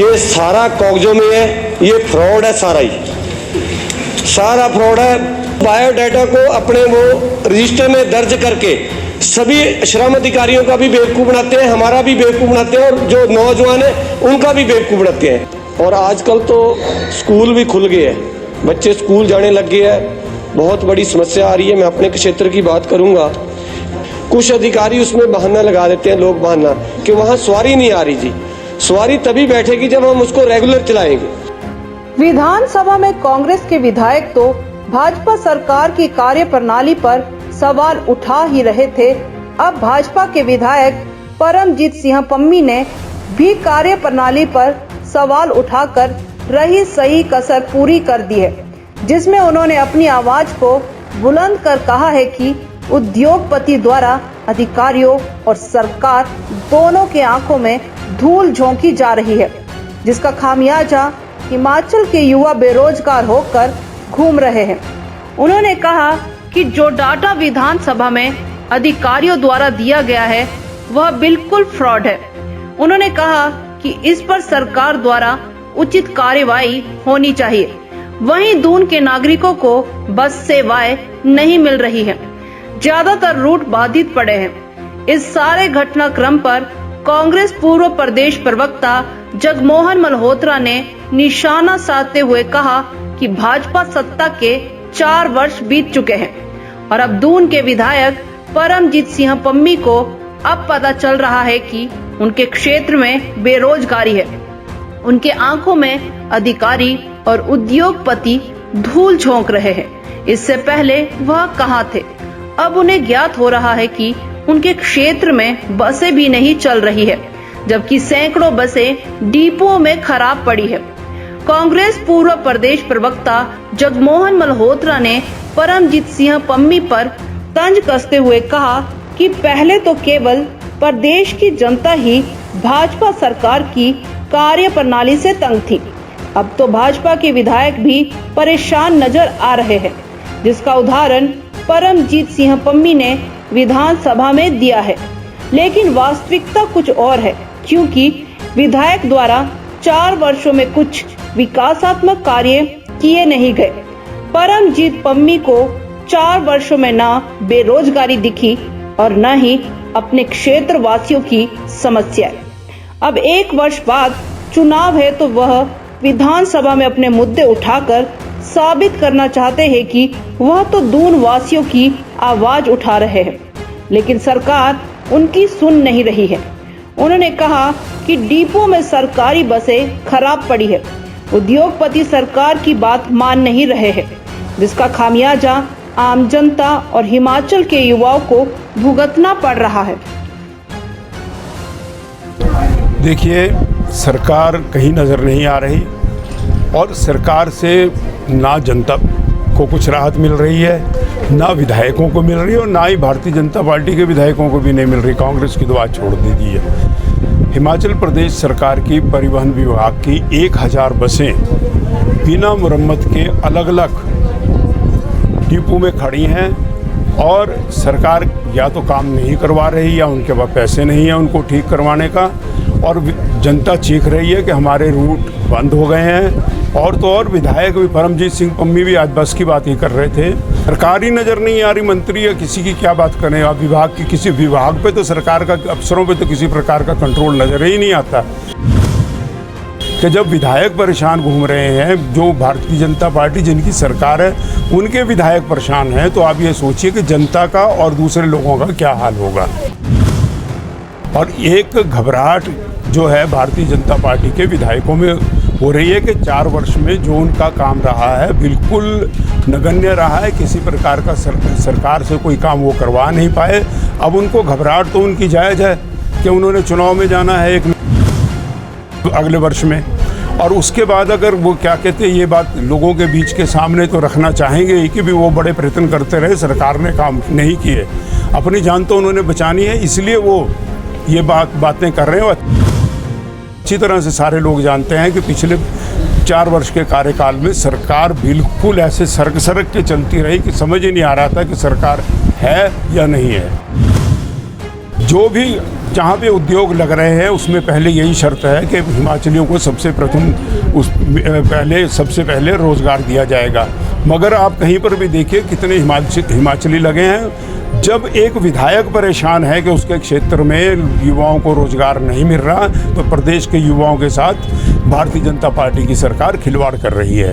कि सारा कागजों में है, ये फ्रॉड है, सारा फ्रॉड है। बायोडाटा को अपने वो रजिस्टर में दर्ज करके सभी श्रम अधिकारियों का भी बेवकूफ़ बनाते हैं, हमारा भी बेवकूफ़ बनाते हैं, और जो नौजवान है उनका भी बेवकूफ़ बनाते हैं। और आजकल तो स्कूल भी खुल गए हैं, बच्चे स्कूल जाने लग गए हैं, बहुत बड़ी समस्या आ रही है। मैं अपने क्षेत्र की बात करूंगा, कुछ अधिकारी उसमें बहाना लगा देते हैं, लोग बहाना कि वहाँ सवारी नहीं आ रही जी। सवारी तभी बैठेगी जब हम उसको रेगुलर चलाएंगे। विधानसभा में कांग्रेस के विधायक तो भाजपा सरकार की कार्यप्रणाली पर सवाल उठा ही रहे थे। अब भाजपा के विधायक परमजीत सिंह पम्मी ने भी कार्यप्रणाली पर सवाल उठाकर रही सही कसर पूरी कर दी है, जिसमें उन्होंने अपनी आवाज को बुलंद कर कहा है कि उद्योगपति द्वारा अधिकारियों और सरकार दोनों के आंखों में धूल झोंकी जा रही है, जिसका खामियाजा हिमाचल के युवा बेरोजगार होकर घूम रहे हैं। उन्होंने कहा कि जो डाटा विधानसभा में अधिकारियों द्वारा दिया गया है वह बिल्कुल फ्रॉड है। उन्होंने कहा कि इस पर सरकार द्वारा उचित कार्यवाही होनी चाहिए। वहीं दून के नागरिकों को बस सेवाएं नहीं मिल रही है, ज्यादातर रूट बाधित पड़े हैं। इस सारे घटनाक्रम पर कांग्रेस पूर्व प्रदेश प्रवक्ता जगमोहन मल्होत्रा ने निशाना साधते हुए कहा कि भाजपा सत्ता के 4 वर्ष बीत चुके हैं और अब दून के विधायक परमजीत सिंह पम्मी को अब पता चल रहा है कि उनके क्षेत्र में बेरोजगारी है। उनके आंखों में अधिकारी और उद्योगपति धूल झोंक रहे हैं। इससे पहले वह कहां थे? अब उन्हें ज्ञात हो रहा है कि उनके क्षेत्र में बसें भी नहीं चल रही है, जबकि सैकड़ों बसें डिपो में खराब पड़ी है। कांग्रेस पूर्व प्रदेश प्रवक्ता जगमोहन मल्होत्रा ने परमजीत सिंह पम्मी पर तंज कसते हुए कहा कि पहले तो केवल प्रदेश की जनता ही भाजपा सरकार की कार्यप्रणाली से तंग थी, अब तो भाजपा के विधायक भी परेशान नजर आ रहे हैं, जिसका उदाहरण परमजीत सिंह पम्मी ने विधानसभा में दिया है। लेकिन वास्तविकता कुछ और है, क्योंकि विधायक द्वारा 4 वर्षों में कुछ विकासात्मक कार्य किए नहीं गए। परमजीत पम्मी को 4 वर्षों में ना बेरोजगारी दिखी और न ही अपने क्षेत्र वासियों की समस्या। अब 1 वर्ष बाद चुनाव है तो वह विधानसभा में अपने मुद्दे उठाकर साबित करना चाहते हैं कि वह तो दून वासियों की आवाज उठा रहे हैं, लेकिन सरकार उनकी सुन नहीं रही है। उन्होंने कहा कि डिपो में सरकारी बसें खराब पड़ी है, उद्योगपति सरकार की बात मान नहीं रहे हैं, जिसका खामियाजा आम जनता और हिमाचल के युवाओं को भुगतना पड़ रहा है। देखिए, सरकार कहीं नज़र नहीं आ रही और सरकार से ना जनता को कुछ राहत मिल रही है, ना विधायकों को मिल रही है और ना ही भारतीय जनता पार्टी के विधायकों को भी नहीं मिल रही। कांग्रेस की दुआ छोड़ दी है। हिमाचल प्रदेश सरकार की परिवहन विभाग की 1000 बसें बिना मुरम्मत के अलग अलग डिपो में खड़ी हैं और सरकार या तो काम नहीं करवा रही या उनके पास पैसे नहीं है उनको ठीक करवाने का, और जनता चीख रही है कि हमारे रूट बंद हो गए हैं। और तो और विधायक भी परमजीत सिंह पम्मी भी आज बस की बात ही कर रहे थे। सरकार ही नज़र नहीं आ रही, मंत्री या किसी की क्या बात करें। आप विभाग की किसी विभाग पे तो सरकार का, अफसरों पे तो किसी प्रकार का कंट्रोल नज़र ही नहीं आता कि जब विधायक परेशान घूम रहे हैं, जो भारतीय जनता पार्टी जिनकी सरकार है उनके विधायक परेशान हैं, तो आप ये सोचिए कि जनता का और दूसरे लोगों का क्या हाल होगा। और एक घबराहट जो है भारतीय जनता पार्टी के विधायकों में हो रही है कि 4 वर्ष में जो उनका काम रहा है बिल्कुल नगण्य रहा है, किसी प्रकार का सरकार से कोई काम वो करवा नहीं पाए। अब उनको घबराहट तो उनकी जायज़ है कि उन्होंने चुनाव में जाना है अगले वर्ष में, और उसके बाद अगर वो क्या कहते हैं ये बात लोगों के बीच के सामने तो रखना चाहेंगे ही कि भी वो बड़े प्रयत्न करते रहे, सरकार ने काम नहीं किए, अपनी जान तो उन्होंने बचानी है, इसलिए वो ये बातें कर रहे हैं। अच्छी तरह से सारे लोग जानते हैं कि पिछले 4 वर्ष के कार्यकाल में सरकार बिल्कुल ऐसे सरक के चलती रही कि समझ ही नहीं आ रहा था कि सरकार है या नहीं है। जो भी जहाँ पे उद्योग लग रहे हैं उसमें पहले यही शर्त है कि हिमाचलियों को सबसे पहले रोज़गार दिया जाएगा। मगर आप कहीं पर भी देखिए कितने हिमाचली लगे हैं। जब एक विधायक परेशान है कि उसके क्षेत्र में युवाओं को रोज़गार नहीं मिल रहा, तो प्रदेश के युवाओं के साथ भारतीय जनता पार्टी की सरकार खिलवाड़ कर रही है।